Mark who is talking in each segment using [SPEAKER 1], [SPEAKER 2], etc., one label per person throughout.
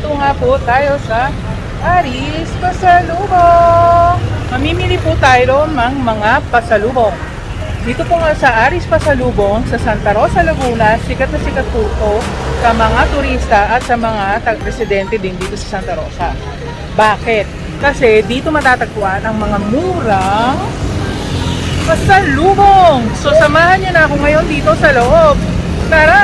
[SPEAKER 1] nandito nga po tayo sa Aris Pasalubong. Mamimili po tayo ng mga pasalubong. Dito po nga sa Aris Pasalubong sa Santa Rosa, Laguna, sikat na sikat po ito sa mga turista at sa mga tag-residente din dito sa Santa Rosa. Bakit? Kasi dito matatagpuan ang mga murang pasalubong. So samahan niyo na ako ngayon dito sa loob. Tara!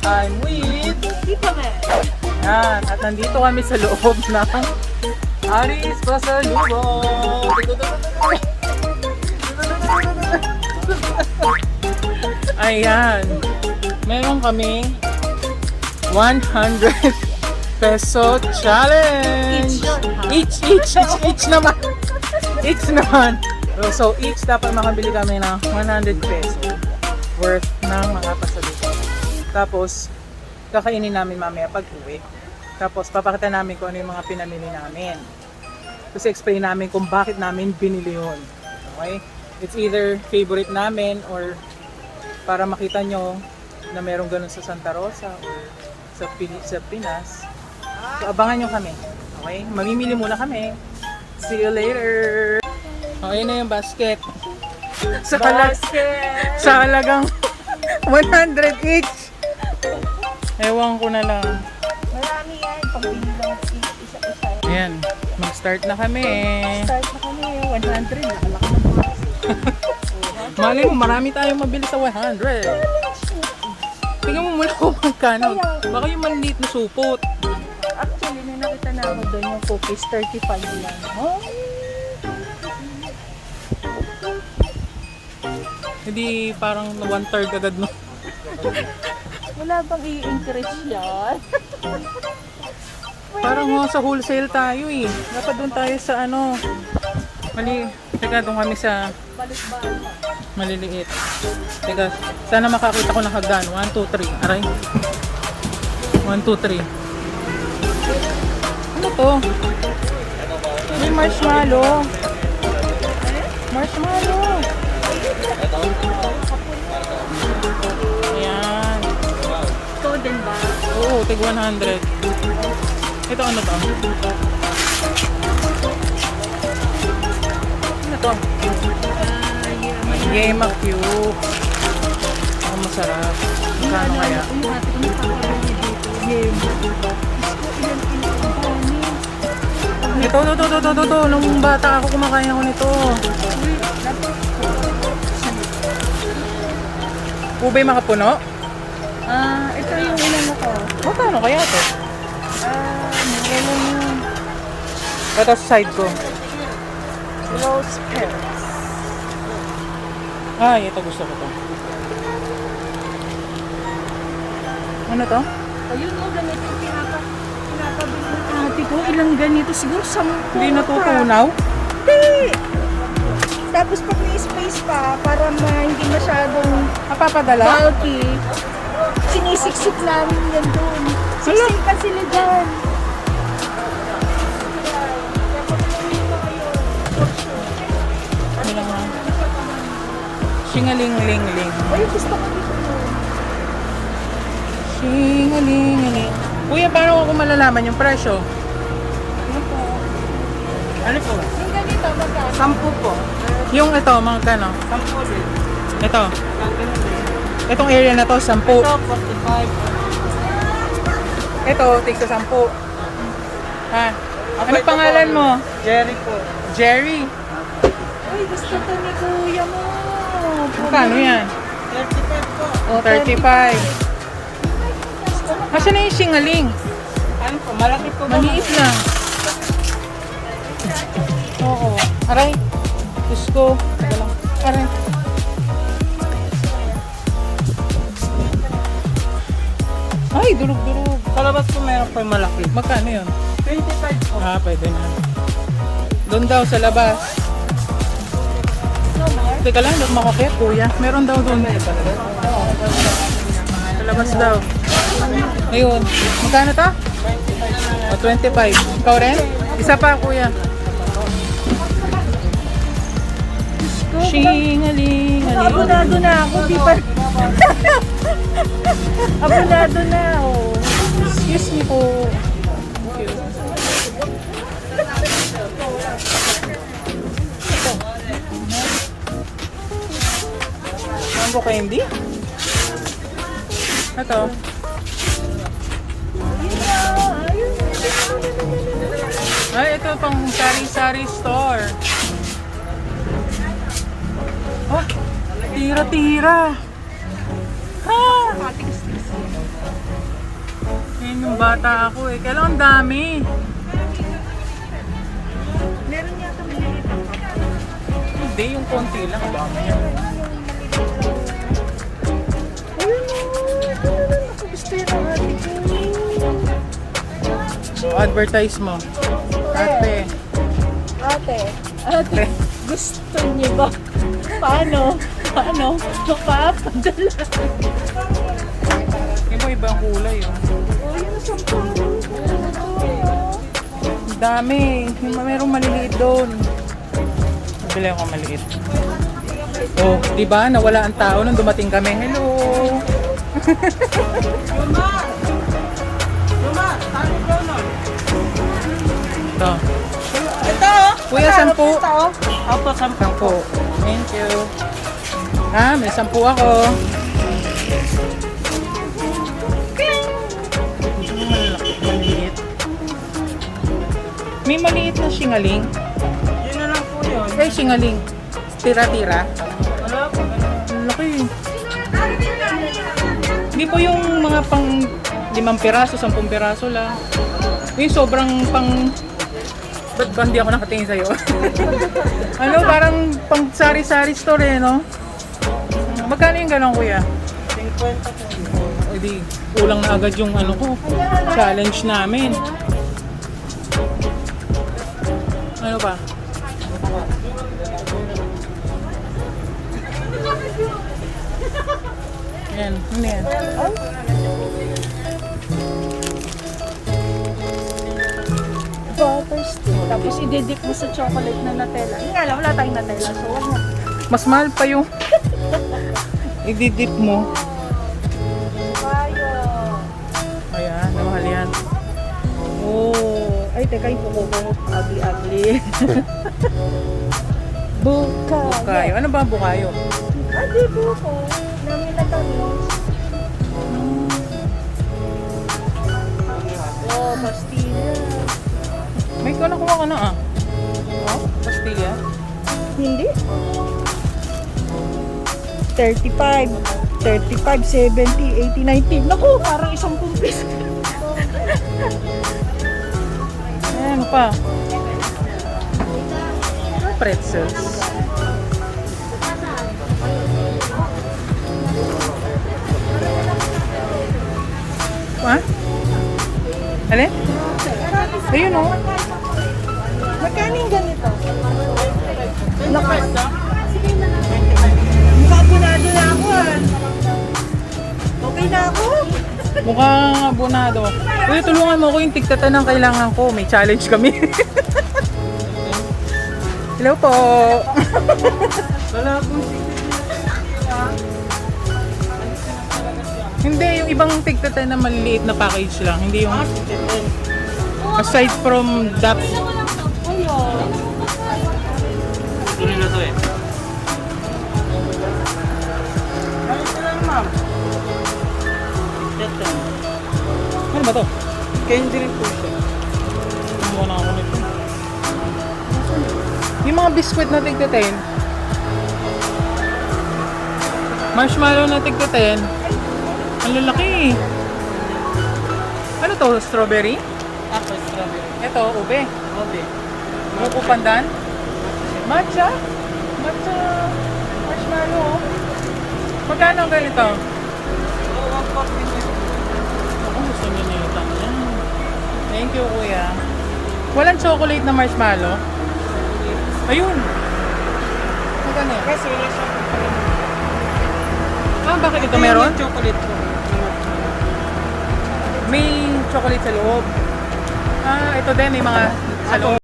[SPEAKER 1] I'm with Tita Mel. Yan, at nandito kami sa loob ng Aris Pasalubong. Ayan, meron kami 100 peso challenge. Each naman. Each naman. So each dapat makabili kami ng 100 peso worth ng mga pasalubong. Tapos kakainin namin mamaya pag uwi. Tapos papakita namin kung ano yung mga pinamili namin. Tapos explain namin kung bakit namin binili yun. Okay? It's either favorite namin or para makita nyo na meron ganun sa Santa Rosa or sa Pinas. So abangan nyo kami. Okay? Mamimili muna kami. See you later! Okay na yung basket. Sa halagang 100 each. Ewan ko na lang.
[SPEAKER 2] Marami yan. Pambili lang isa-isa.
[SPEAKER 1] Ayan, mag-start na kami.
[SPEAKER 2] Start na kami. 100. Nakalaki na po kasi.
[SPEAKER 1] Mali mo, marami tayong mabili sa 100. Tingnan mo muna kung magkano. Baka yung maliit na supot.
[SPEAKER 2] Actually, may nakita na ako doon yung cookies. 35 lang. Oh.
[SPEAKER 1] Hindi parang 1/3 agad no.
[SPEAKER 2] Wala bang i-increase yan?
[SPEAKER 1] Parang sa wholesale tayo eh. Dapat doon tayo sa ano. Teka, doon kami sa
[SPEAKER 2] Balik-balik.
[SPEAKER 1] maliliit. Teka, sana makakita ko ng hagdan. 1, 2, 3. Aray. 1, 2, 3. Ano to? May marshmallow. Marshmallow. Ayan.
[SPEAKER 2] Ito din ba?
[SPEAKER 1] Oo, tig 100. Ito ano to? Ano to? Game of Cube. Ang masarap. Magkano kaya?
[SPEAKER 2] Yung ate ko nakakabili dito. Game.
[SPEAKER 1] Ito. Nung bata ako kumakain ako nito. Ubay makapuno?
[SPEAKER 2] Ito yung inano ko.
[SPEAKER 1] Magkano kaya to?
[SPEAKER 2] Meron yung
[SPEAKER 1] Ito sa side ko.
[SPEAKER 2] rose pearls.
[SPEAKER 1] Ay, ito gusto ko to. Ano to?
[SPEAKER 2] Ayun o, ganito yung pinapabili ng ate ko. Ilang ganito? Siguro 10.
[SPEAKER 1] Hindi natutunaw?
[SPEAKER 2] Hindi! Tapos pag may space pa, para hindi masyadong
[SPEAKER 1] Napapadala?
[SPEAKER 2] bulky, sinisiksik namin yan doon. Siksikan sila dyan.
[SPEAKER 1] Ano lang? Singaling-ling-ling.
[SPEAKER 2] Ay, gusto ko dito yun.
[SPEAKER 1] Singaling-ling. Kuya, paano ako malalaman yung presyo?
[SPEAKER 2] Ano po?
[SPEAKER 1] Ano po?
[SPEAKER 2] Yung ganito, magkano?
[SPEAKER 1] 10 po. Yung ito, mga kano?
[SPEAKER 2] 10 din.
[SPEAKER 1] Ito. Itong area na to, 10.
[SPEAKER 2] Ito, 45.
[SPEAKER 1] Ito, tigsa 10. Ha? Ano pangalan mo?
[SPEAKER 2] Jerry po.
[SPEAKER 1] Jerry.
[SPEAKER 2] Uy, gusto to ni kuya mo.
[SPEAKER 1] Magkano yan?
[SPEAKER 2] 35 po.
[SPEAKER 1] Oh, 35. Asan na yung singaling?
[SPEAKER 2] Ano po, malaki po.
[SPEAKER 1] Maliit lang. Oo. Aray. Diyos ko. Walang. Aray. Ay, durug-durug.
[SPEAKER 2] Sa labas po meron po yung malaki.
[SPEAKER 1] Magkano yun?
[SPEAKER 2] 25 po.
[SPEAKER 1] Pwede na. Doon daw sa labas. Teka lang, doon makakit, kuya. Meron daw doon. Sa labas daw. Ayun. Magkano to? O, 25. Ikaw rin? Isa pa, kuya. Shingaling.
[SPEAKER 2] Abonado na ako, di pa. Abonado na ako.
[SPEAKER 1] Excuse me po. Thank you. Mango candy? Ito. Ay, ito pang sari-sari store. Oh, tira-tira. Ha! Yan yung bata ako eh. Kailangan dami.
[SPEAKER 2] Meron yata maliit.
[SPEAKER 1] Hindi, yung konti lang. Dami yan.
[SPEAKER 2] Ayun o. Ako gusto yun ang ate ko.
[SPEAKER 1] Advertise mo. Ate.
[SPEAKER 2] Ate, gusto niyo ba? Paano? Mapapadala.
[SPEAKER 1] Iba-ibang kulay oh.
[SPEAKER 2] Oh, yun ang sampalo.
[SPEAKER 1] Ang dami. Yung merong maliliit doon. Nabili ako maliit. Oh, di ba? Nawala ang tao nung dumating kami. Hello. Ito.
[SPEAKER 2] Ito.
[SPEAKER 1] Kuya, 10.
[SPEAKER 2] Ito.
[SPEAKER 1] Opo, 10. Thank you. Ah, may 10 ako. Maliit. May maliit na singaling.
[SPEAKER 3] Yun na lang po yun.
[SPEAKER 1] Ay, singaling. Tira-tira.
[SPEAKER 3] Wala po.
[SPEAKER 1] Ang laki. Hindi po yung mga pang 5 piraso, 10 piraso lang. Yung sobrang pang... Ba't ba hindi ako nakatingin sa'yo? Ano, parang pang sari-sari store eh, no? Magkano yung gano'n, kuya?
[SPEAKER 3] 50 po.
[SPEAKER 1] O di, kulang na agad yung ano ko, challenge namin. Ano pa? Yan, ano yan?
[SPEAKER 2] Butter stick. Tapos i-dip mo sa chocolate na Nutella. Hindi nga lang, wala tayong Nutella. So, wag mo.
[SPEAKER 1] Mas mahal pa yung i-dip mo.
[SPEAKER 2] Kayo.
[SPEAKER 1] Ayan, mahal yan.
[SPEAKER 2] Oh. Ay, teka, yung buko ko. Ugly. Buka.
[SPEAKER 1] Bukayo. Ano ba ang bukayo?
[SPEAKER 2] Ah, di buko. Namin na kami. Oh, pastilla.
[SPEAKER 1] May ko nakuha ka na ah. Oh, pastilla.
[SPEAKER 2] Hindi. 35, 70, 80, 90. Naku, parang 10 piso.
[SPEAKER 1] Ayan, ano pa? Pretzels. Ha? Alin? Ayun oh.
[SPEAKER 2] Magkano yung ganito? Naku. Mukha abonado na ako ah. Okay na ako?
[SPEAKER 1] Mukhang abonado. Uy, tulungan mo ko yung tigtatan ng kailangan ko. May challenge kami. Hello po.
[SPEAKER 3] Wala po.
[SPEAKER 1] Hindi, yung ibang tigtatan na maliliit na package lang. Hindi yung aside from that.
[SPEAKER 3] Tuloy na to eh. Ayos na lang ma'am. Ito.
[SPEAKER 1] Ano ba to?
[SPEAKER 3] Candy rin po siya.
[SPEAKER 1] Kumuha na ako nito. Yung mga biskwit na tigtatan. Marshmallow na tigtatan. Ang lalaki. Ano to? Strawberry?
[SPEAKER 3] Ako, strawberry.
[SPEAKER 1] Ito, ube.
[SPEAKER 3] Obe.
[SPEAKER 1] Buko pandan. Matcha. Matcha. Marshmallow. Oh. Magkano ang ganito?
[SPEAKER 3] Oo, 140 na.
[SPEAKER 1] Ako gusto niyo na yung tangan. Thank you, kuya. Walang chocolate na marshmallow? Ayun. Magkano yan?
[SPEAKER 3] Kasi wala siya.
[SPEAKER 1] Ah, bakit ito meron?
[SPEAKER 3] Chocolate po.
[SPEAKER 1] May chocolate sa loob. Ito din, may mga sa loob.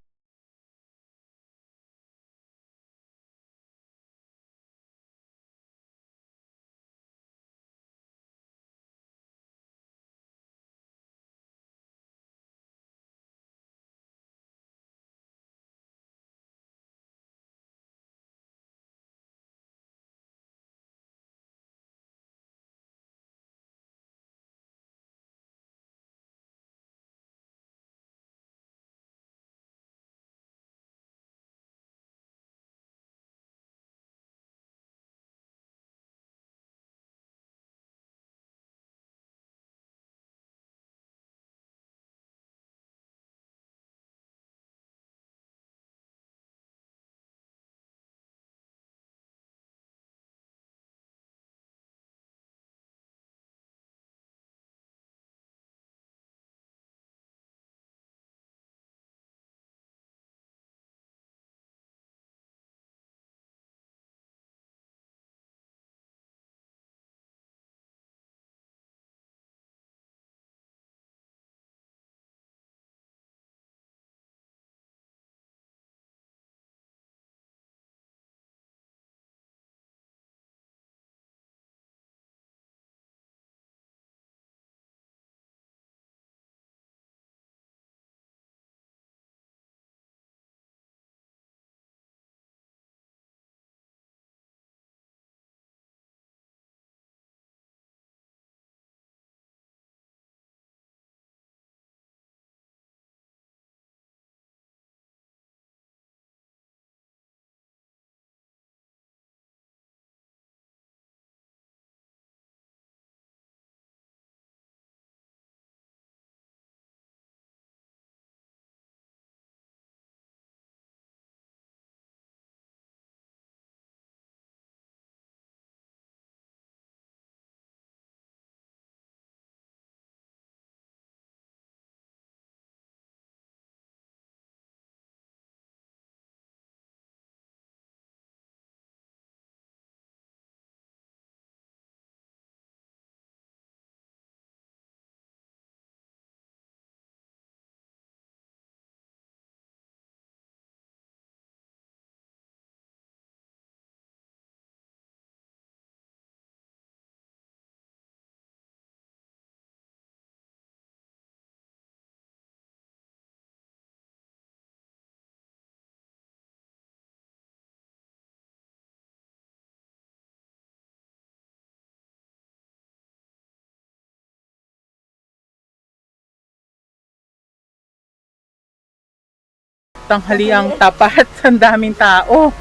[SPEAKER 1] Tanghaliang tapat, ang daming tao.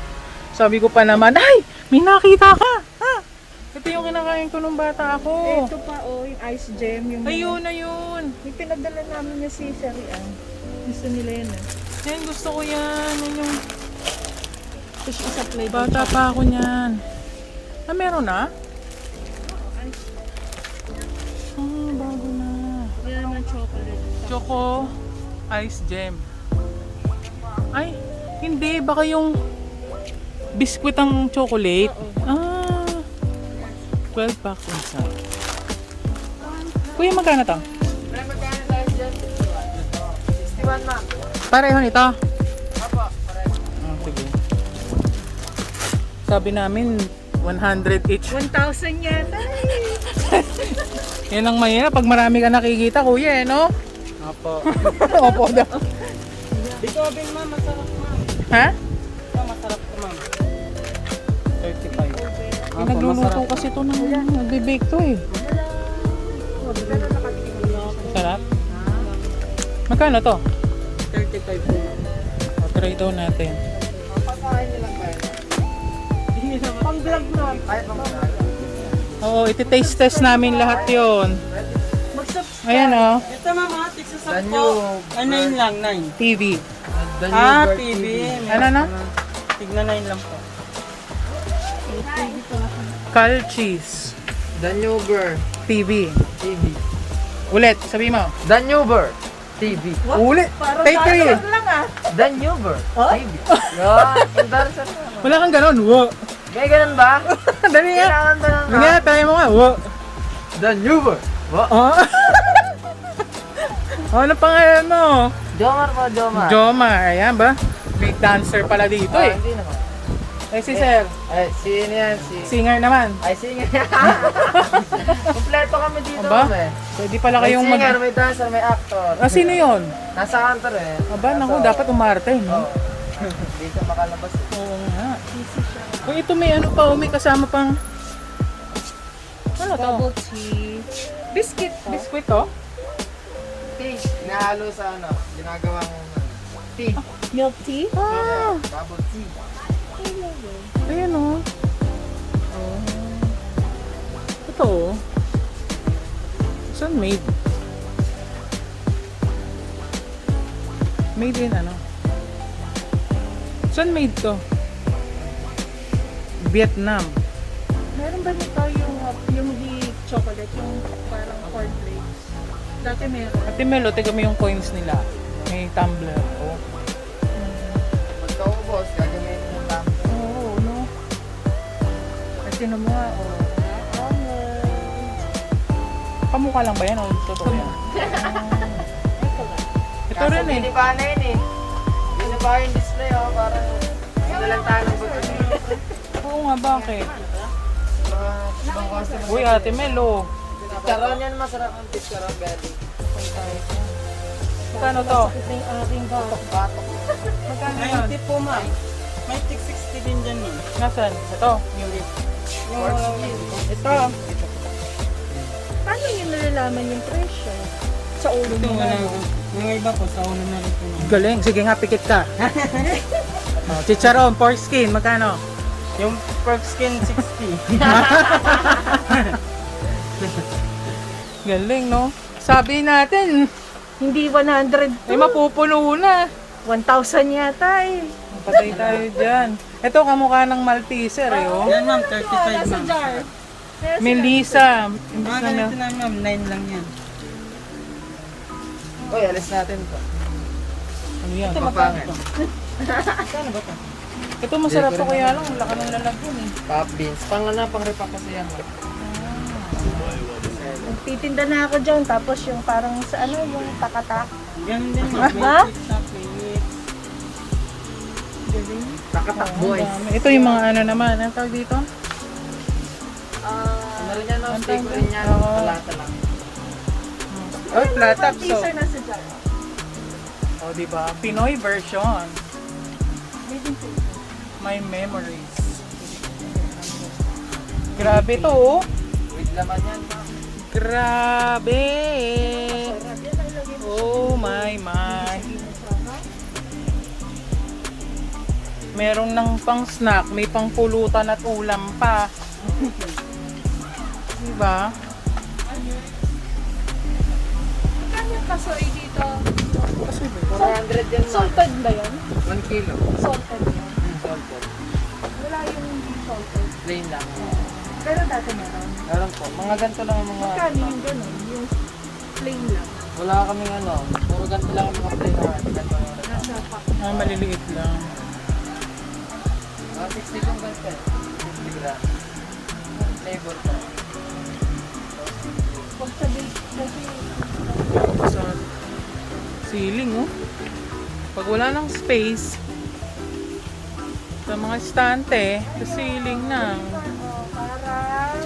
[SPEAKER 1] Sabi ko pa naman, ay, may nakita ka. Ha? Ito yung kinakain ko nung bata ako.
[SPEAKER 2] Ito pa yung ice gem. Yung
[SPEAKER 1] Ayun, ayun.
[SPEAKER 2] Yung pinadala namin na si Sharian. Gusto nila yun
[SPEAKER 1] Yan, gusto ko yan. Yan yung
[SPEAKER 2] Tapos isa-play
[SPEAKER 1] bata pa ako niyan. Meron na? Bago na.
[SPEAKER 2] Yan naman chocolate.
[SPEAKER 1] Choco ice gem. Ay, hindi. Baka yung biskwit ang chocolate. 12 packs inside. Kuya, magkano to? Pareho nito? Sige. Sabi namin, 100 each.
[SPEAKER 2] 1,000 yan.
[SPEAKER 1] Yan ang mahirap pag marami ka nakikita, kuya, no?
[SPEAKER 3] Apo.
[SPEAKER 1] Opo daw.
[SPEAKER 3] Dito, Abing, ma'am. Masarap, ma'am.
[SPEAKER 1] Ha?
[SPEAKER 3] Masarap to, ma'am. 35.
[SPEAKER 1] Eh, nagluluto kasi ito ng nagbe-bake to eh. Sarap? Magkano to?
[SPEAKER 3] 35 po, ma'am.
[SPEAKER 1] O, try daw natin.
[SPEAKER 3] Papakain nilang ba? Pang-vlog na. Ay, pang-vlog.
[SPEAKER 1] Oo, iti-taste test namin lahat yon.
[SPEAKER 3] Mag-subscribe.
[SPEAKER 1] Ayan o,
[SPEAKER 3] Ito, ma'am, ha? Tigsasap po. Ay, 9 lang, 9.
[SPEAKER 1] TV.
[SPEAKER 3] TV.
[SPEAKER 1] Ano na?
[SPEAKER 3] Tigna 9 lang po.
[SPEAKER 1] Cal cheese.
[SPEAKER 4] Danuber
[SPEAKER 1] TV.
[SPEAKER 4] TV.
[SPEAKER 1] Ulit, sabi mo.
[SPEAKER 4] Danuber TV.
[SPEAKER 1] Ulit. Take 3.
[SPEAKER 2] lang
[SPEAKER 4] Danuber TV. Yan, embarrassing naman.
[SPEAKER 1] Wala kang ganon. Wo.
[SPEAKER 4] May ganun ba?
[SPEAKER 1] Dali nga.
[SPEAKER 4] Kailangan ba ng
[SPEAKER 1] Nga, tayo mo nga. Wo.
[SPEAKER 4] Danuber. Wa?
[SPEAKER 1] Oh. Ano pangalan mo?
[SPEAKER 4] Jomar po, Jomar.
[SPEAKER 1] Jomar. Ayan ba? Big dancer pala dito eh.
[SPEAKER 4] Hindi naman.
[SPEAKER 1] Eh si Sir,
[SPEAKER 4] Ay, sino yan?
[SPEAKER 1] singer naman.
[SPEAKER 4] Ay, singer. Kompleto kami dito.
[SPEAKER 1] Aba?
[SPEAKER 4] kami.
[SPEAKER 1] Pwede pala
[SPEAKER 4] May
[SPEAKER 1] kayong
[SPEAKER 4] singer, may dancer, may actor.
[SPEAKER 1] Sino yun?
[SPEAKER 4] Nasa counter eh.
[SPEAKER 1] Aba, naku, dapat umarte, no?
[SPEAKER 4] Oo. Hindi ka makalabas.
[SPEAKER 1] Oo nga. Uy, ito may ano pa, may kasama pang... Ano to?
[SPEAKER 2] Bubble tea. Biscuit po.
[SPEAKER 1] Biskuit to?
[SPEAKER 4] Tea. Hinahalo sa ano, ginagawang tea.
[SPEAKER 2] Milk tea.
[SPEAKER 1] Ah,
[SPEAKER 4] Bubble tea.
[SPEAKER 1] ayan o. Oh. Ito o. Saan made? Made in ano? Saan made to? Vietnam.
[SPEAKER 2] Meron ba nito yung heat chocolate, yung parang cornflakes? Dati meron.
[SPEAKER 1] Ate Melo, tiga mo yung coins nila. May tumbler. Oh.
[SPEAKER 4] Pagka ubos, gagawin mo yung tama.
[SPEAKER 2] Oo, no? At sino mo nga,
[SPEAKER 1] Pamukha lang ba yan o totoo yan? Ito rin eh.
[SPEAKER 4] Hindi pa na yun eh. Hindi pa yung display oh, parang hindi lang tayo ng bago.
[SPEAKER 1] Oo nga, bakit?
[SPEAKER 4] Ibang customer.
[SPEAKER 1] Uy, Ate Melo.
[SPEAKER 4] Charon yan, masarap ang charon belly.
[SPEAKER 1] Magkano to?
[SPEAKER 2] ito yung aking batok.
[SPEAKER 4] Batok.
[SPEAKER 1] Magkano yan?
[SPEAKER 3] 90 po ma'am. May tig 60 din dyan ma'am.
[SPEAKER 1] Nasaan? Ito. Ito.
[SPEAKER 2] Paano nyo nalalaman yung presyo? Sa ulo
[SPEAKER 3] Ito
[SPEAKER 2] mo
[SPEAKER 3] wala
[SPEAKER 2] na.
[SPEAKER 3] ko. Mga iba po, sa ulo na rin po ma'am.
[SPEAKER 1] Galing. Sige nga, pikit ka. Oh, chicharon, pork skin. Magkano?
[SPEAKER 3] Yung pork skin 60.
[SPEAKER 1] Galing, no? Sabi natin,
[SPEAKER 2] Hindi 100
[SPEAKER 1] ay mapupuno na.
[SPEAKER 2] 1,000 yata eh.
[SPEAKER 1] Patay tayo dyan. Ito, kamukha ng Malteser, eh, oh.
[SPEAKER 3] Yan ma'am, 35 ma'am.
[SPEAKER 1] Melissa. Imbis
[SPEAKER 3] Mga
[SPEAKER 1] na
[SPEAKER 3] ganito na ma'am, 9 lang yan.
[SPEAKER 4] Uy, alis natin to.
[SPEAKER 1] Ano yan?
[SPEAKER 4] Papangin.
[SPEAKER 1] Ito masarap to kaya lang. Ang laka ng lalagyan, eh.
[SPEAKER 4] Pop beans. Pang ano, pang repack kasi yan.
[SPEAKER 2] Titinda na ako dyan, tapos yung parang sa ano, yung takatak.
[SPEAKER 3] Ganun din ma'am.
[SPEAKER 2] Ha?
[SPEAKER 3] May TikTok, may
[SPEAKER 4] Takatak
[SPEAKER 1] Ang
[SPEAKER 4] boys.
[SPEAKER 1] dami. Ito yung mga ano naman. Ano tawag dito?
[SPEAKER 4] Ano rin yan, no?
[SPEAKER 1] Ang
[SPEAKER 4] Steak
[SPEAKER 1] tawag
[SPEAKER 4] rin yan.
[SPEAKER 1] Oo.
[SPEAKER 4] Palata lang.
[SPEAKER 1] Oh, platap. So,
[SPEAKER 2] Teaser na sa dyan.
[SPEAKER 1] oh, diba? Pinoy version. My memories. Grabe to, oh.
[SPEAKER 4] With laman yan, ma'am.
[SPEAKER 1] Grabe. Oh my my. Merong ng pang snack, may pang pulutan at ulam pa. Diba?
[SPEAKER 2] Kano yung kasoy dito?
[SPEAKER 4] 400 yan, ma'am.
[SPEAKER 2] Salted ba yan?
[SPEAKER 4] 1 kilo.
[SPEAKER 2] Salted yan.
[SPEAKER 4] Salted.
[SPEAKER 2] Wala yung hindi salted.
[SPEAKER 4] Plain lang.
[SPEAKER 2] Pero dati meron.
[SPEAKER 4] Meron po. Mga ganito lang yung mga...
[SPEAKER 2] Kano yung gano'n? Yung plain lang.
[SPEAKER 4] Wala kaming ano. Puro ganito lang yung mga plain na ganito lang.
[SPEAKER 2] Nasa pack.
[SPEAKER 1] Ay, maliliit lang.
[SPEAKER 4] Mga 60 kong ganito eh. 50 grams. Flavor po.
[SPEAKER 2] Pag sa base kasi,
[SPEAKER 1] Sa ceiling, oh. Pag wala ng space, sa mga estante, sa ceiling na.
[SPEAKER 2] parang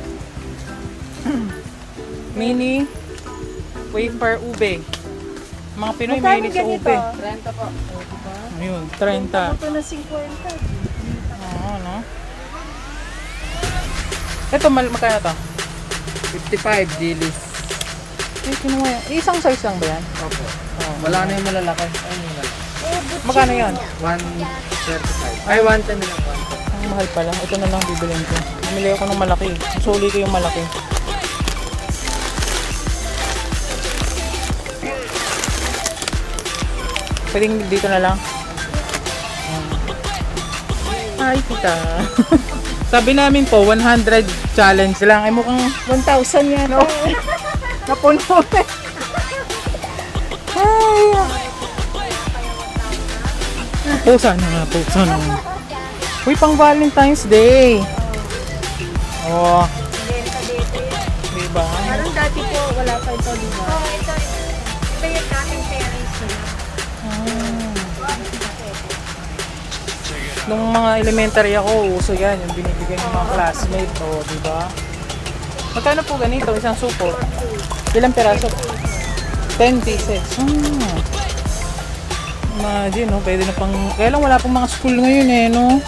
[SPEAKER 1] Mini wafer ube. Mga Pinoy
[SPEAKER 2] magkano
[SPEAKER 1] mahilig sa
[SPEAKER 2] ganito?
[SPEAKER 1] ube.
[SPEAKER 4] 30 po.
[SPEAKER 1] Ayun, 30.
[SPEAKER 2] Ito na 50.
[SPEAKER 1] Oo, no? Ito, magkano to?
[SPEAKER 4] 55 dilis.
[SPEAKER 1] Eh, kinuha yan. Isang size lang ba yan?
[SPEAKER 4] Opo. Wala na yung malalaki. Ayun yung malalaki.
[SPEAKER 1] Magkano yan?
[SPEAKER 4] 135. Ay, 110 lang. 110.
[SPEAKER 1] Ang mahal pala. Ito na lang bibilin ko. Bumili ako ng malaki. Suli ko yung malaki. Pwedeng dito na lang. Ay, kita. Sabi namin po, 100 challenge lang. Ay, mukhang
[SPEAKER 2] 1,000 yan.
[SPEAKER 1] No. napuno. Ay. Oh, sana nga po. Sana nga. Uy, pang Valentine's Day. Oh, diba?
[SPEAKER 2] Parang dati po, wala pa ito, di ba? Oo, ito. Ito yung dati
[SPEAKER 1] Nung mga elementary ako, uso yan. Yung binibigyan ng mga classmate. O, di ba? Magkano po ganito? Isang supo? Ilang peraso? 10 pieces. Imagine, no? Pwede na pang... Kaya lang wala pang mga school ngayon eh, no?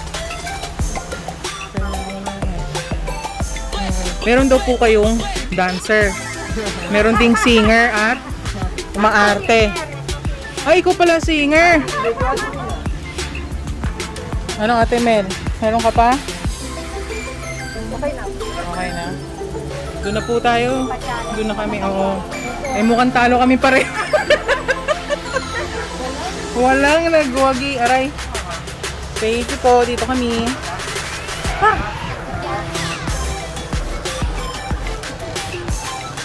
[SPEAKER 1] Meron daw po kayong dancer. Meron ding singer at umaarte. Ay, ikaw pala singer. Ano Ate Mel? Meron ka pa?
[SPEAKER 2] Okay na.
[SPEAKER 1] Okay na. Doon na po tayo. Doon na kami. Oo. Eh mukhang talo kami pa rin. Walang nagwagi. Aray. Thank you po. Dito kami. Ha!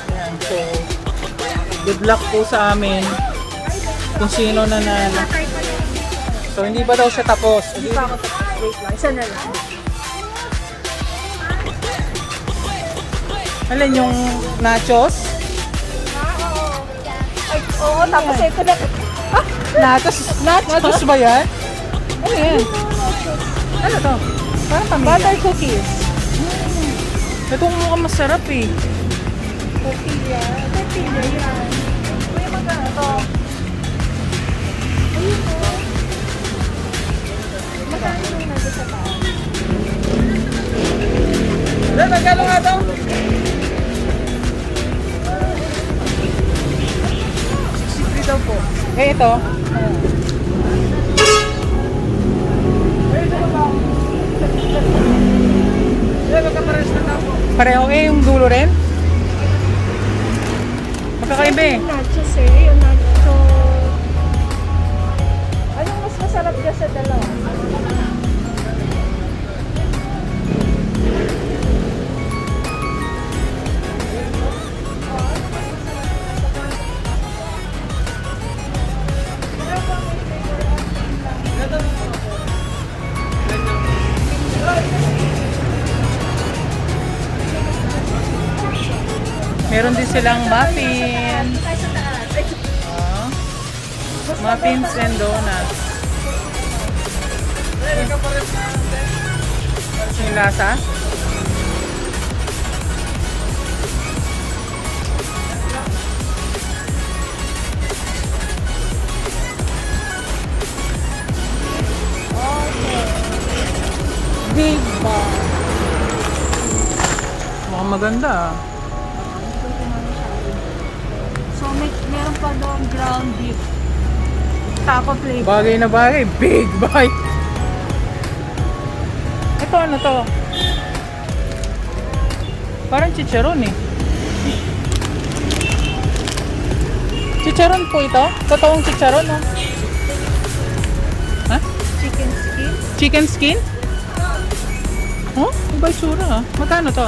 [SPEAKER 1] Ayan. So, good luck po sa amin. Kung sino nanalo. So, hindi pa daw siya tapos.
[SPEAKER 2] Hindi pa ako tapos. Wait lang. Isa na lang.
[SPEAKER 1] Alin yung nachos?
[SPEAKER 2] Ay, oo. Tapos ito na.
[SPEAKER 1] Nachos? Nachos ba yan? Ano yan? Ano to? Parang pamilya.
[SPEAKER 2] Butter cookies.
[SPEAKER 1] Ito mukhang masarap eh.
[SPEAKER 2] Tortilla. Tortilla yan. Uy, magkano to? Ayun po. Magkano yung nandun sa taas?
[SPEAKER 1] Magkano nga to? 63 daw po. Eh ito? Pareho eh, yung dulo rin? Magkakaiba eh.
[SPEAKER 2] Yung nachos eh. Yung nacho. Anong mas masarap dyan sa dalawa?
[SPEAKER 1] Meron din silang muffin. Ah, muffins and donuts. Yung lasa?
[SPEAKER 2] Big bar.
[SPEAKER 1] Mukhang maganda ah.
[SPEAKER 2] So, meron pa doon ground beef. Taco flavor.
[SPEAKER 1] Bagay na bagay. Big bite. Ito ano to? Parang chicharon eh. Chicharon po ito? Totoong chicharon no? Ha?
[SPEAKER 2] Chicken skin.
[SPEAKER 1] Chicken skin? Oh, iba yung sura ah. Magkano to?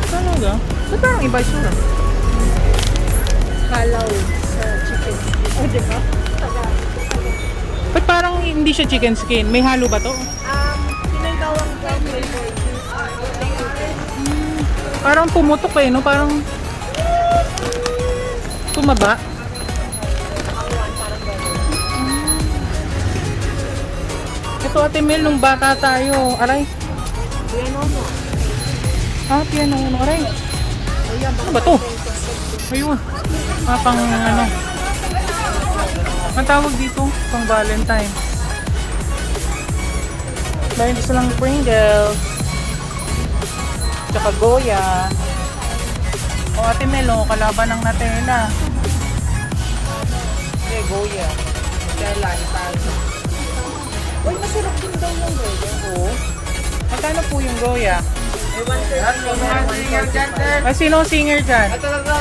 [SPEAKER 1] Talaga? Ba't parang iba yung sura?
[SPEAKER 2] Kalaw sa chicken skin. O, diba?
[SPEAKER 1] Ba't parang hindi siya chicken skin? May halo ba to?
[SPEAKER 2] Pinagawang ground flavor.
[SPEAKER 1] Parang pumutok eh, no? Parang tumaba. Ito Ate Mel, nung bata tayo. Aray.
[SPEAKER 2] Pianono.
[SPEAKER 1] Ah, piano. Aray. Ano ba to? Ayun. Ah, pang ano. Ang tawag dito? Pang Valentine. Dahil dito silang Pringles. Tsaka Goya. O Ate Mel, oh, kalaban ng Nutella. Okay, Goya. Nutella, Italia.
[SPEAKER 2] Uy, masarap din daw yung burger.
[SPEAKER 1] Oo. Magkano po yung Goya?
[SPEAKER 4] Ay,
[SPEAKER 1] Ay, sino ang singer dyan?
[SPEAKER 4] talaga.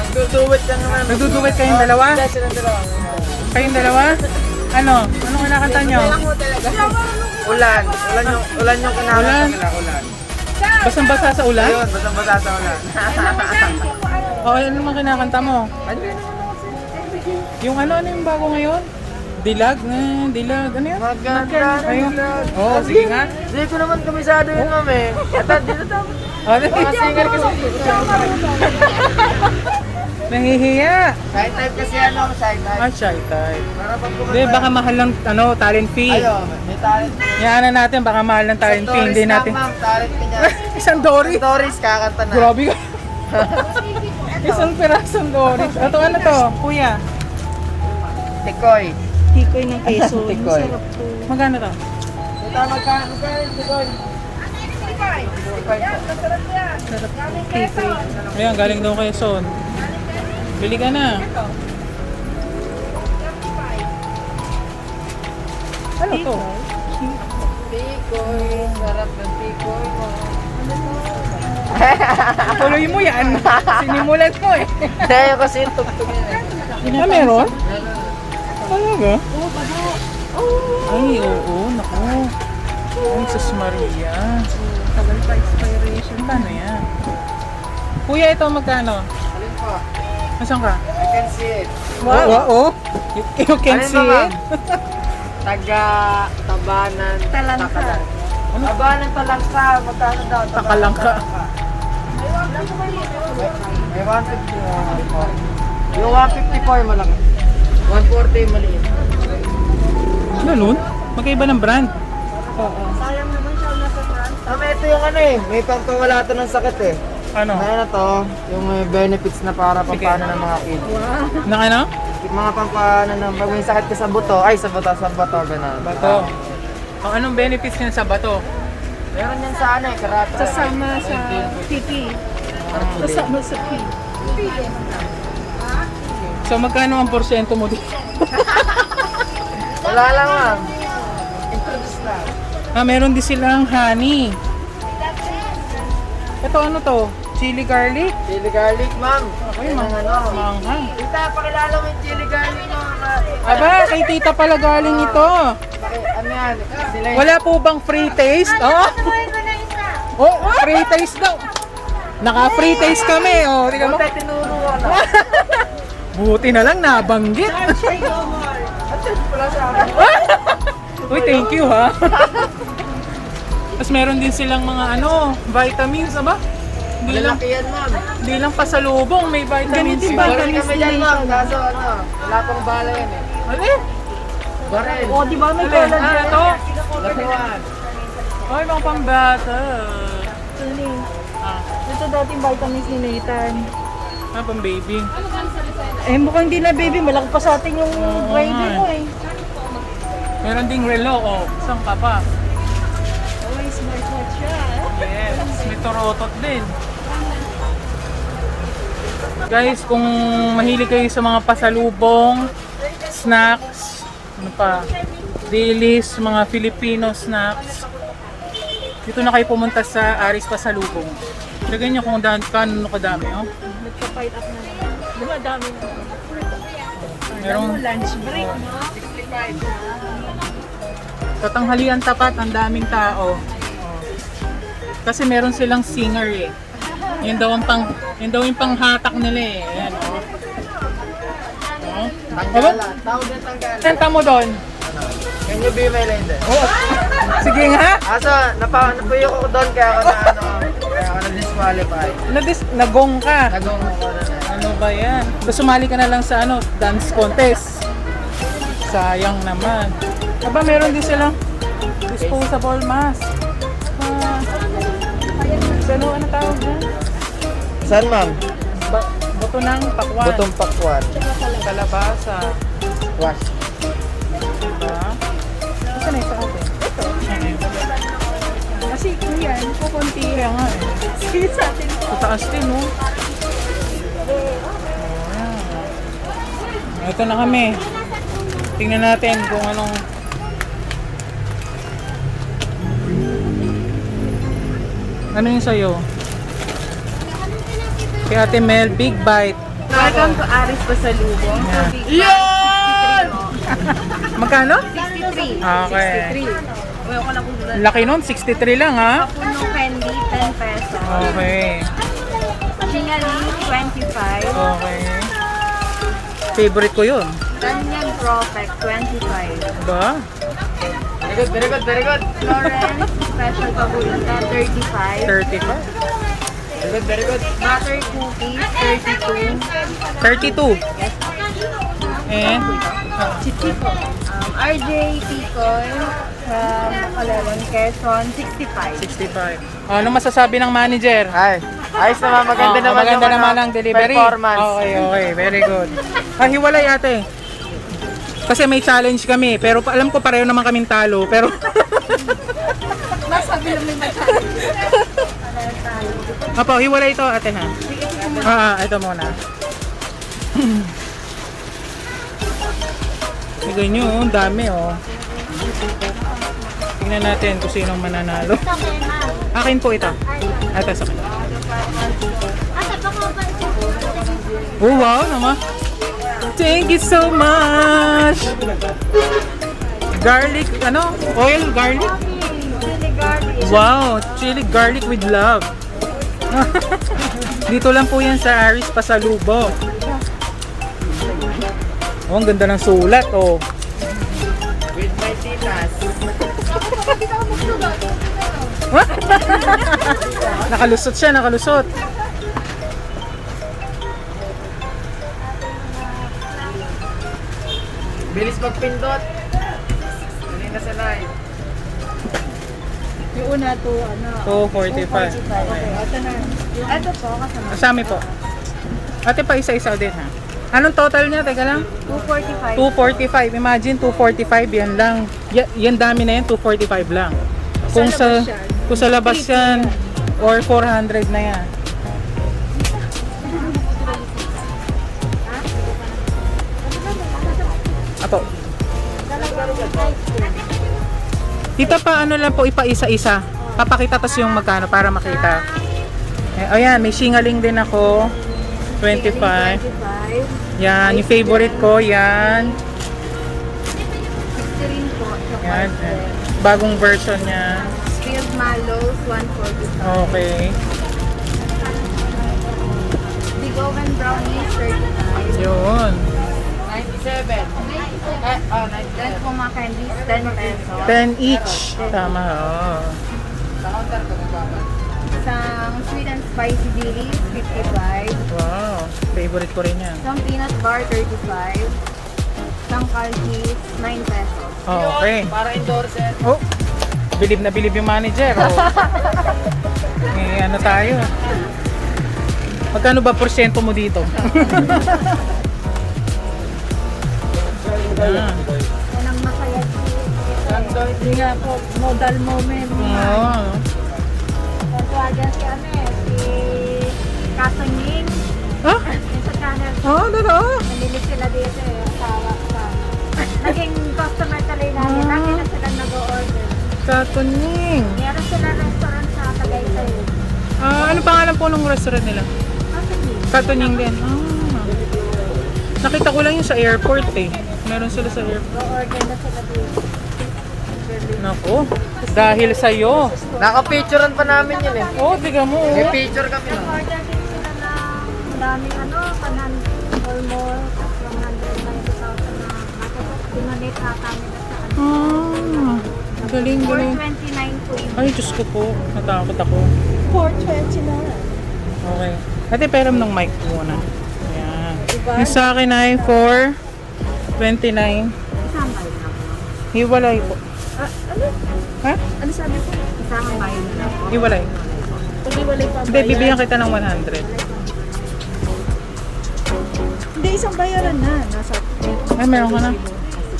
[SPEAKER 4] Nagduduwit lang naman.
[SPEAKER 1] Nagduduwit kayong dalawa?
[SPEAKER 4] Silang dalawa.
[SPEAKER 1] Kayong dalawa? Ano? Anong kinakanta nyo?
[SPEAKER 4] Ulan. Ulan yung kinakanta
[SPEAKER 1] Ulan?
[SPEAKER 4] nila. Ulan.
[SPEAKER 1] Basang-basa sa ulan?
[SPEAKER 4] Ayun, basang-basa sa ulan.
[SPEAKER 1] O, ano naman kinakanta mo? Yung ano yung bago ngayon? Dilag? Dilag. Ano yun?
[SPEAKER 4] Maganda.
[SPEAKER 1] Ayun. Oo, sige nga.
[SPEAKER 4] Hindi ko naman komisado yun, ma'am eh. At dito dapat.
[SPEAKER 1] Ah,
[SPEAKER 4] Mga singer kasi.
[SPEAKER 1] Nahihiya.
[SPEAKER 4] Shy type kasi ano, shy type.
[SPEAKER 1] Ah, shy type.
[SPEAKER 4] Para pag kumanta.
[SPEAKER 1] Hindi, baka mahal ng talent fee.
[SPEAKER 4] Ayo, may talent.
[SPEAKER 1] Yan na natin, baka mahal ng talent fee. Hindi natin.
[SPEAKER 4] Ma'am, talent niya.
[SPEAKER 1] Isang Dory.
[SPEAKER 4] Doris, kakanta na.
[SPEAKER 1] Grabe ka. Isang pirasong Dory. Ito ano to, kuya?
[SPEAKER 4] Tikoy.
[SPEAKER 2] Tikoy ng Quezon.
[SPEAKER 4] Tikoy.
[SPEAKER 2] Sarap po.
[SPEAKER 1] Magkano to?
[SPEAKER 4] Ito, magkano Tikoy? Tikoy. Tikoy.
[SPEAKER 2] Sarap po. Tikoy.
[SPEAKER 1] Ayan, galing daw kay Son. Bili ka na. Ano to?
[SPEAKER 4] Tikoy. Sarap ng tikoy mo.
[SPEAKER 1] Tuloy mo yan. Sinimulan mo eh.
[SPEAKER 4] Dahil kasi yung tugtog yan.
[SPEAKER 1] Ah, meron? Talaga? Ay, oo. Naku. Ay, sus Maria.
[SPEAKER 2] Tagal pa expiration.
[SPEAKER 1] Paano yan? Kuya, ito magkano?
[SPEAKER 4] Alin po?
[SPEAKER 1] Nasaan ka?
[SPEAKER 4] I can see it.
[SPEAKER 1] Wow. Oo. You can
[SPEAKER 4] Alin
[SPEAKER 1] see
[SPEAKER 4] ba, ma'am?
[SPEAKER 1] it.
[SPEAKER 4] Taga Tabanan.
[SPEAKER 2] Talangka.
[SPEAKER 4] Takalan. Tabanan Talangka. Magkano daw?
[SPEAKER 1] Takalangka.
[SPEAKER 4] May 150 po. Yung 150 po yung malaki. 140 yung maliit.
[SPEAKER 1] Ganun? Magkaiba ng brand.
[SPEAKER 2] Sayang naman siya nasa front.
[SPEAKER 4] Ito yung ano eh. May pampawala to ng sakit eh.
[SPEAKER 1] Ano?
[SPEAKER 4] May ano to, yung may benefits na para pampano ng mga kids.
[SPEAKER 1] Nang ano?
[SPEAKER 4] Yung mga pampano ng pag may sakit ka sa buto, ay sa bato, gano'n.
[SPEAKER 1] Bato. Ang anong benefits niya sa bato?
[SPEAKER 4] Meron yan sa ano eh, karata.
[SPEAKER 2] Sasama sa tiki. Sasama sa tiki.
[SPEAKER 1] So magkano ang porsyento mo dito?
[SPEAKER 4] Wala lang ma'am. Introduce lang.
[SPEAKER 1] Ah, meron din silang honey. Ito ano to? Chili garlic?
[SPEAKER 4] Chili garlic ma'am.
[SPEAKER 1] Ay,
[SPEAKER 4] Yan ang ano.
[SPEAKER 1] manghang.
[SPEAKER 4] Tita, pakilala mo yung chili garlic mo.
[SPEAKER 1] Aba, kay tita pala galing ito.
[SPEAKER 4] Ano yan? Sila yung...
[SPEAKER 1] Wala po bang free taste? Oh, oh free taste daw. Naka-free taste kami. Oh, tingnan mo.
[SPEAKER 4] Buti tinuro ko na.
[SPEAKER 1] Buti na lang nabanggit.
[SPEAKER 4] Wala sa akin.
[SPEAKER 1] Uy, thank you ha. Tapos meron din silang mga ano, vitamins, aba? Hindi lang,
[SPEAKER 4] Malaki yan ma'am.
[SPEAKER 1] hindi lang pasalubong, may vitamins.
[SPEAKER 2] Ganito
[SPEAKER 1] pa.
[SPEAKER 2] ba?
[SPEAKER 4] Baril kami dyan ma'am. Kaso ano, wala pang bala yan eh.
[SPEAKER 1] Ano eh?
[SPEAKER 4] Baril.
[SPEAKER 2] O, di ba may
[SPEAKER 1] Alin?
[SPEAKER 2] color
[SPEAKER 1] Ah,
[SPEAKER 2] dyan?
[SPEAKER 1] ito?
[SPEAKER 4] Lakuan.
[SPEAKER 1] Ay, mga pambata.
[SPEAKER 2] Sini.
[SPEAKER 1] Ah,
[SPEAKER 2] Ito dating vitamins ni Nathan.
[SPEAKER 1] ah pang baby.
[SPEAKER 2] Eh, mukhang hindi na baby. Malaki pa sa atin yung
[SPEAKER 1] Oo
[SPEAKER 2] baby
[SPEAKER 1] nga
[SPEAKER 2] mo eh.
[SPEAKER 1] Meron ding relo, oh. Isang ka pa.
[SPEAKER 2] Oh, may smartwatch siya.
[SPEAKER 1] Yes, may torotot din. Guys, kung mahilig kayo sa mga pasalubong, snacks, ano pa, dailies, mga Filipino snacks, dito na kayo pumunta sa Aris Pasalubong. Lagyan nyo kung kano kadami, oh.
[SPEAKER 2] Nagpa-fight up na naman. Dumadami na.
[SPEAKER 1] Merong
[SPEAKER 2] Lunch break, no?
[SPEAKER 1] katanghalian tapat, ang daming tao. Oh. Kasi meron silang singer eh. Yun daw yung panghatak nila eh. Ayan, oh. Oh. Aba?
[SPEAKER 4] Tanggalan. Tawag na tanggalan.
[SPEAKER 1] Senta mo doon?
[SPEAKER 4] Can you be my lender?
[SPEAKER 1] Oh. Sige nga.
[SPEAKER 4] Aso, napuyo ko doon kaya ako na ano, kaya ako na-disqualify.
[SPEAKER 1] Nagong ka.
[SPEAKER 4] Nagong ko na na.
[SPEAKER 1] Ano ba yan? Basta sumali ka na lang sa ano, dance contest. Sayang naman. Aba, meron din silang disposable mask. Ah, ano tawag dyan?
[SPEAKER 4] Saan ma'am?
[SPEAKER 1] Buto ng pakwan.
[SPEAKER 4] Butong pakwan.
[SPEAKER 1] Kalabasa.
[SPEAKER 4] Wash.
[SPEAKER 1] Diba? Saan na isa atin? Ito.
[SPEAKER 2] Kasi kung yan, kukunti
[SPEAKER 1] Kaya nga eh.
[SPEAKER 2] Sige sa atin.
[SPEAKER 1] Sa taas din, oh. Ayan. Ito na kami. Tingnan natin kung anong... Ano yung sa'yo? Kay Ate Mel, Big Bite.
[SPEAKER 2] Welcome to Aris Pasalubong.
[SPEAKER 1] Yeah. Magkano?
[SPEAKER 2] 63.
[SPEAKER 1] Okay.
[SPEAKER 2] 63. Well, ko na kung doon.
[SPEAKER 1] Laki nun, 63 lang ha?
[SPEAKER 2] Punong candy, 10 pesos.
[SPEAKER 1] Okay.
[SPEAKER 2] Chingaling, 25.
[SPEAKER 1] Okay. Favorite ko yun.
[SPEAKER 2] Ganyan Protect, 25.
[SPEAKER 1] Diba?
[SPEAKER 4] Very good, very good, very good.
[SPEAKER 2] Florence, special pabulata, 35.
[SPEAKER 1] 35.
[SPEAKER 4] Very good, very good.
[SPEAKER 5] Butter cookies, 32.
[SPEAKER 1] 32. And
[SPEAKER 5] RJ Picoy from Calleron, Quezon, 65.
[SPEAKER 1] 65. Ano masasabi ng manager?
[SPEAKER 4] Ay, ayos naman, maganda naman
[SPEAKER 1] maganda
[SPEAKER 4] yung
[SPEAKER 1] naman
[SPEAKER 4] ano,
[SPEAKER 1] ang delivery.
[SPEAKER 4] performance.
[SPEAKER 1] Okay, very good. Hiwalay ate. Kasi may challenge kami, pero alam ko pareho naman kaming talo, pero
[SPEAKER 5] Masabi lang may mag-challenge.
[SPEAKER 1] Apo, hiwalay ito ate ha. Ito muna. Tignan nyo, ang dami oh. Tingnan natin kung sinong mananalo. Akin po ito. Ito sa akin. Oh wow naman. Thank you so much. Garlic, ano? Oil garlic? Wow, chili garlic with love. Dito lang po yan sa Aris Pasalubong. Oh, ang ganda ng sulat, oh.
[SPEAKER 4] With my titas.
[SPEAKER 1] Nakalusot siya, nakalusot.
[SPEAKER 4] Bilis magpindot. Dali na sa live.
[SPEAKER 2] Yung una to, ano?
[SPEAKER 1] 245.
[SPEAKER 2] Okay, ito na. Ito po, kasama.
[SPEAKER 1] Kasami po. Ate pa isa-isa din ha. Anong total niya? Teka lang.
[SPEAKER 5] 245.
[SPEAKER 1] 245. Imagine 245 yan lang. Yan dami na yan, 245 lang. Kung sa labas yan or 400 na yan. Apo. Dito pa ano lang po ipa-isa-isa. Papakita tas yung magkano para makita. Ayan, may singaling din ako. 25. Yan, yung favorite ko, yan.
[SPEAKER 5] 60 rin po.
[SPEAKER 1] Yan. Bagong version niya.
[SPEAKER 5] Spilled mallows, 145.
[SPEAKER 1] Okay.
[SPEAKER 5] Big oven brownies, 35.
[SPEAKER 1] Yun.
[SPEAKER 4] 97.
[SPEAKER 5] Then po mga candies, 10 pesos.
[SPEAKER 1] 10 each. Tama. Oh.
[SPEAKER 4] Sa counter ko magbaban.
[SPEAKER 5] Isang sweet and spicy dilis, 55.
[SPEAKER 1] Wow. Favorite ko rin yan.
[SPEAKER 5] Isang peanut bar, 35. Isang calcies, 9 pesos.
[SPEAKER 1] Okay.
[SPEAKER 4] Para endorser.
[SPEAKER 1] Oh. Bilib na bilib yung manager. Oh. Ano tayo? Magkano ba porsyento mo dito?
[SPEAKER 5] Yan ang masaya.
[SPEAKER 2] Hindi nga po, modal moment.
[SPEAKER 1] Oh.
[SPEAKER 5] Tatuwagan si Kasanging.
[SPEAKER 1] Ah?
[SPEAKER 5] Yung sa channel.
[SPEAKER 1] Oh, totoo.
[SPEAKER 5] Nalilig sila dito eh. Asawa ka. Naging customer tuloy namin. Lagi na sila nag-o-order.
[SPEAKER 1] Katunying.
[SPEAKER 5] Meron sila restaurant sa Tagaytay.
[SPEAKER 1] Ano pangalan po ng restaurant nila?
[SPEAKER 5] Kasanging.
[SPEAKER 1] Katunying din. Nakita ko lang yun sa airport eh. Meron sila sa airport.
[SPEAKER 5] Go-order na sila dito.
[SPEAKER 1] Naku, dahil sa'yo.
[SPEAKER 4] Naka-picturean pa namin yun eh.
[SPEAKER 1] Oh, tiga mo.
[SPEAKER 4] May picture kami no.
[SPEAKER 5] Order din sila na daming almost 190,000 na dinonate ata nila sa
[SPEAKER 1] Galing, galing.
[SPEAKER 5] 429 po yun.
[SPEAKER 1] Ay, Diyos ko po. Natakot ako.
[SPEAKER 2] 420 na.
[SPEAKER 1] Okay. Ate, peram ng mic muna. Ayan. Yung sa akin ay 429.
[SPEAKER 5] Isang bayo na po.
[SPEAKER 1] Hiwalay po.
[SPEAKER 2] Ano?
[SPEAKER 1] Ha?
[SPEAKER 2] Ano sabi ko?
[SPEAKER 5] Isang bayo na po.
[SPEAKER 1] Hiwalay.
[SPEAKER 2] Pag-iwalay pa
[SPEAKER 1] Hindi, bibigyan kita ng 100.
[SPEAKER 2] Hindi, isang bayaran na. Nasa
[SPEAKER 1] Ay, meron ka na.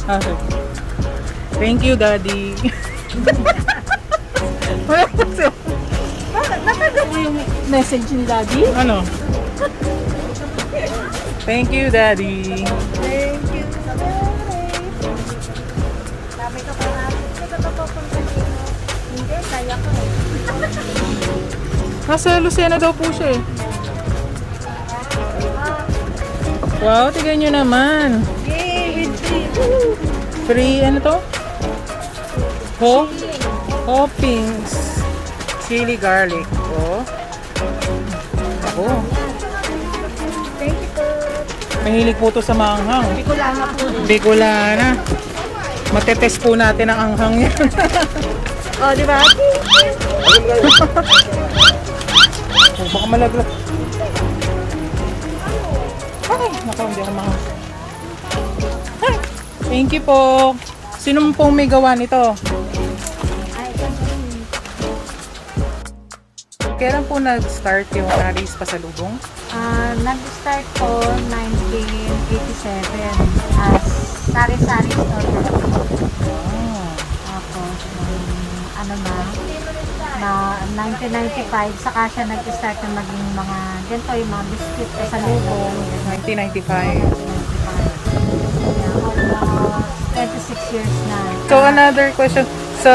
[SPEAKER 1] Okay. Thank you, Daddy. Wala kasi.
[SPEAKER 2] Natanggap mo yung message ni Daddy?
[SPEAKER 1] Ano? Thank you, Daddy.
[SPEAKER 2] Thank you.
[SPEAKER 5] Sabi ko pa natin, hindi ka ba pupunta dito? Hindi, kaya ko.
[SPEAKER 1] Nasa Lucena daw po siya eh. Wow, tignan nyo naman.
[SPEAKER 2] Yay, with free.
[SPEAKER 1] Free, ano to? Hoppings. Chili garlic. Oh. Ako.
[SPEAKER 5] Thank you po.
[SPEAKER 1] Mahilig po to sa manghang.
[SPEAKER 2] Bicolana po.
[SPEAKER 1] Bicolana. Matetest po natin ang anghang yan.
[SPEAKER 2] Oh, di ba?
[SPEAKER 1] Naku, baka malaglag. Ay, naku, hindi ako maka... Ay, thank you po. Sino pong may gawa nito?
[SPEAKER 5] Ay, ito.
[SPEAKER 1] Kailan po nag-start yung Aris Pasalubong?
[SPEAKER 5] Nag-start po 1987 as sari-sari store. Tapos, ano na 1995, saka siya nag-start na maging mga, ganito yung mga biscuit sa lubong.
[SPEAKER 1] 1995.
[SPEAKER 5] Almost 26 years na.
[SPEAKER 1] So another question, so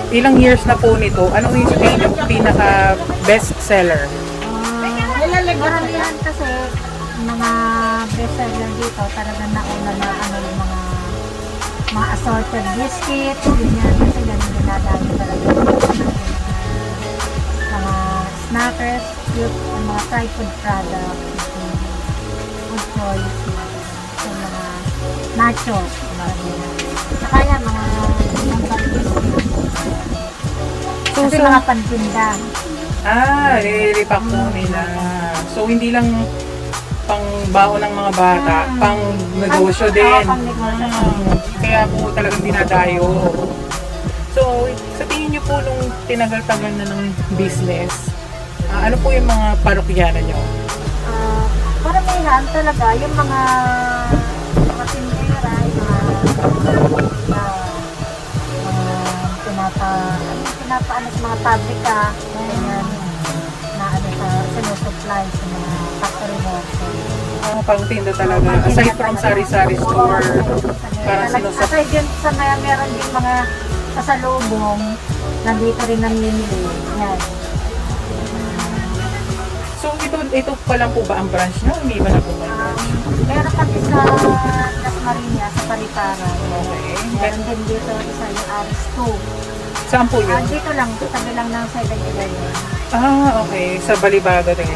[SPEAKER 1] ilang years na po nito, ano yung yung pinaka best seller?
[SPEAKER 5] Maramihan kasi mga bestseller dito, talagang nauna na ano yung mga assorted biscuit, ganyan, kasi ganun dinadami talaga mga snackers, yung mga fried food products, food toys, yung mga nachos, saka yan, mga biscuit, kasi mga pantinda.
[SPEAKER 1] Nire-repack po nila. So hindi lang pang baon ng mga bata, pang negosyo din.
[SPEAKER 5] Pang negosyo.
[SPEAKER 1] Kaya po talagang dinadayo. So, sa tingin niyo po nung tinagal-tagal na ng business, ano po yung mga parokyana niyo?
[SPEAKER 5] Paramihan talaga, yung mga tindera, yung pinapaano sa mga pabrika, ganyan, na ano sa sinusupply sa mga factory workers.
[SPEAKER 1] Pang-tinda talaga. Aside from sari-sari store, parang sinusap.
[SPEAKER 5] Aside din sa meron din mga pasalubong, nandito rin namimili. Yan.
[SPEAKER 1] So, ito pa lang po ba ang branch niyo? Hindi ba na po ba?
[SPEAKER 5] Meron pati sa Las Marinas, sa Paliparan.
[SPEAKER 1] Okay.
[SPEAKER 5] Meron din dito isa yung Aris 2.
[SPEAKER 1] Saan po yun?
[SPEAKER 5] Dito lang, tabi lang ng 7-Eleven.
[SPEAKER 1] Okay. Sa Balibaga din.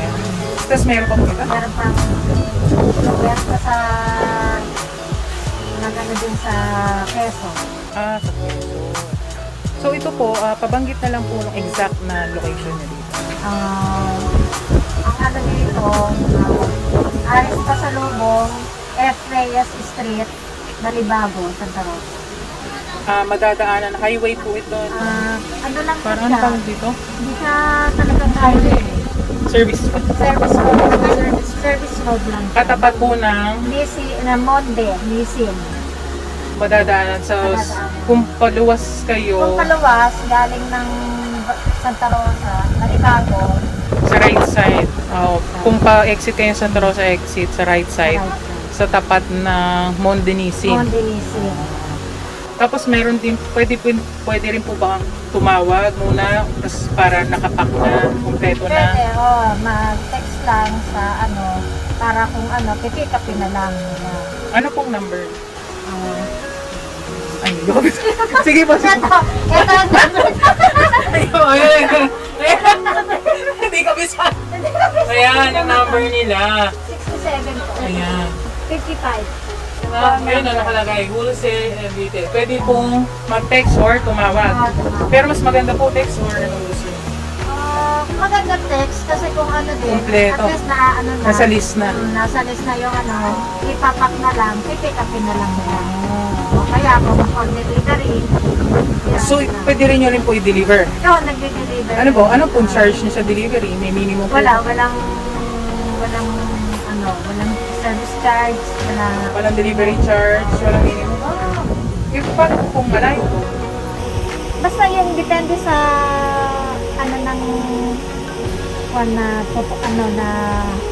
[SPEAKER 1] Tapos meron pa po ito?
[SPEAKER 5] Meron pang meron pa sa nagano din sa Quezon.
[SPEAKER 1] Sa Quezon. So ito po, pabanggit na lang po ng exact na location niya dito.
[SPEAKER 5] Ang ano dito, Aris Pasalubong, F. Reyes Street, Balibago, Santa Rosa.
[SPEAKER 1] Madadaanan, highway po ito.
[SPEAKER 5] Ano lang po
[SPEAKER 1] Parang ano
[SPEAKER 5] siya,
[SPEAKER 1] tawag dito?
[SPEAKER 5] hindi siya talagang highway.
[SPEAKER 1] Service.
[SPEAKER 5] Service road lang.
[SPEAKER 1] Katapat po ng
[SPEAKER 5] Na Monde, Nisim.
[SPEAKER 1] madadaanan sa kung paluwas kayo
[SPEAKER 5] Kung paluwas, galing ng Santa Rosa, Balibago,
[SPEAKER 1] sa right side. Kung pa-exit kayo sa Santa Rosa exit sa right side, sa tapat ng Mondenisim.
[SPEAKER 5] Monde, Nisim.
[SPEAKER 1] Tapos meron din, pwede rin po ba tumawag muna tapos para nakapack na, kumpleto na.
[SPEAKER 5] Pwede, mag-text lang sa ano, para kung ano, pipick upin na lang.
[SPEAKER 1] Ano pong number? Ay, sige po.
[SPEAKER 5] Ito ang number.
[SPEAKER 1] Ayun. Hindi ko bisa. Ayan, yung number nila.
[SPEAKER 5] 67 po.
[SPEAKER 1] Ayan.
[SPEAKER 5] 55.
[SPEAKER 1] Ayun na nakalagay, wholesale and retail. Pwede pong mag-text or tumawag. Pero mas maganda po text or ano gusto niyo?
[SPEAKER 5] Maganda text kasi kung ano din,
[SPEAKER 1] Kompleto.
[SPEAKER 5] at least na ano na.
[SPEAKER 1] Nasa list na.
[SPEAKER 5] Nasa list na yung ano, ipapak na lang, pipick upin na lang nila. O kaya kung mag-delivery,
[SPEAKER 1] So, pwede rin nyo rin po i-deliver.
[SPEAKER 5] ikaw nag-deliver.
[SPEAKER 1] Ano po? Ano pong charge niyo sa delivery? May minimum po?
[SPEAKER 5] walang service charge,
[SPEAKER 1] Walang delivery charge, walang minimum. If paano kung malayo po?
[SPEAKER 5] basta yung depende sa ano ng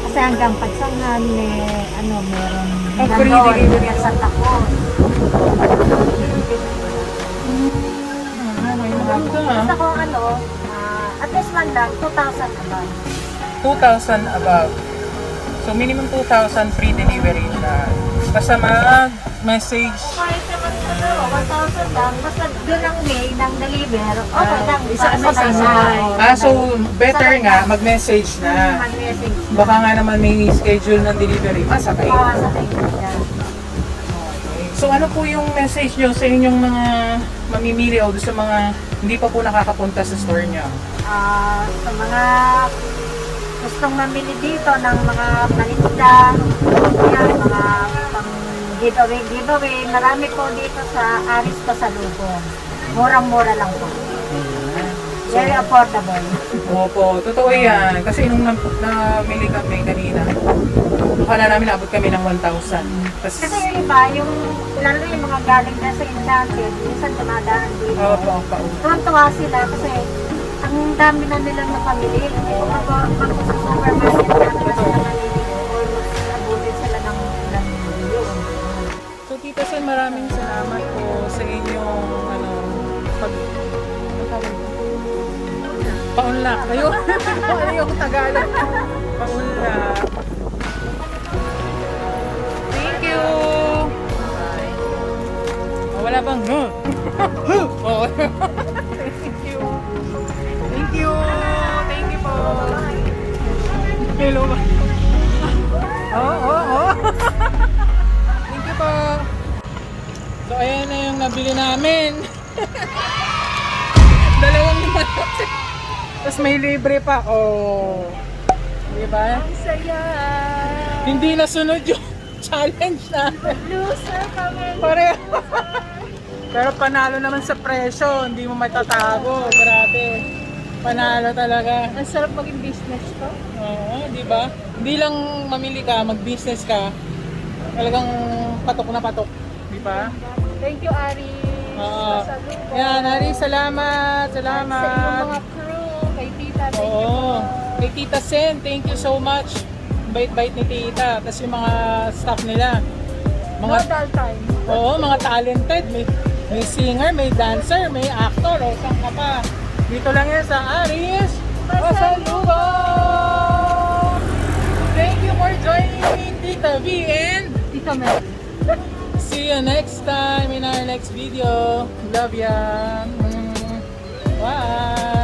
[SPEAKER 5] kasi hanggang Pagsangan meron
[SPEAKER 1] free delivery.
[SPEAKER 5] sa Takos. Basta kung at least man lang 2,000 above.
[SPEAKER 1] 2,000 above. So, minimum 2,000 free delivery siya. Basta mag-message.
[SPEAKER 5] Kahit naman 1,000 lang, basta doon ang way ng deliver, okay lang, isa-isa.
[SPEAKER 1] So better nga, mag-message na.
[SPEAKER 5] Mag-message.
[SPEAKER 1] Baka nga naman may schedule ng delivery. Masakay.
[SPEAKER 5] Sa kayo.
[SPEAKER 1] So ano po yung message nyo sa inyong mga mamimili o sa mga hindi pa po nakakapunta sa store nyo?
[SPEAKER 5] Sa mga gustong mamili dito ng mga paninda, yan, mga pang giveaway, marami po dito sa Aris Pasalubong. Murang-mura lang po. Very affordable.
[SPEAKER 1] Opo, totoo yan. Kasi nung namili kami kanina, akala namin abot kami ng 1,000.
[SPEAKER 5] Kasi yung iba, lalo yung mga galing na sa Enchanted, minsan dumadaan dito.
[SPEAKER 1] Opo, opo.
[SPEAKER 5] Tuwan-tuwa sila kasi ang dami na nilang napamili. Pag sa supermarket, dami na sila namili. Almost abutin sila ng ilang milyon.
[SPEAKER 1] So Tita Sen, maraming salamat po sa inyong paunlak. Ayun. Ano yung Tagalog? Paunlak. Thank you. Wala bang Oh. Thank you. Thank you. Thank you po. Hello ba? Oh. Thank you po. So ayan na yung nabili namin. Dalawang manok. Tapos may libre pa. Oh. Di ba?
[SPEAKER 2] Ang saya!
[SPEAKER 1] Hindi nasunod yung challenge natin.
[SPEAKER 2] Loser kami!
[SPEAKER 1] Pareho. Pero panalo naman sa presyo. Hindi mo matatago. Grabe. Panalo talaga.
[SPEAKER 2] Ang sarap maging business to.
[SPEAKER 1] Oo, di ba? Hindi lang mamili ka, mag-business ka. Talagang patok na patok. Di ba?
[SPEAKER 2] Thank you, Ari.
[SPEAKER 1] Oo.
[SPEAKER 2] Pasalubong.
[SPEAKER 1] Yan, Ari, salamat.
[SPEAKER 2] Sa inyong
[SPEAKER 1] Salamat.
[SPEAKER 2] mga crew, kay Tita, thank you
[SPEAKER 1] Oo.
[SPEAKER 2] po.
[SPEAKER 1] Kay Tita Sen, thank you so much. Bait-bait ni Tita. Tapos yung mga staff nila.
[SPEAKER 2] No dull time.
[SPEAKER 1] Oo, mga talented. May singer, may dancer, may actor. O, saan ka pa? Dito lang yan sa Aris Pasalubong! Thank you for joining Tita V and
[SPEAKER 2] Tita Mel.
[SPEAKER 1] see you next time in our next video. Love ya. Bye!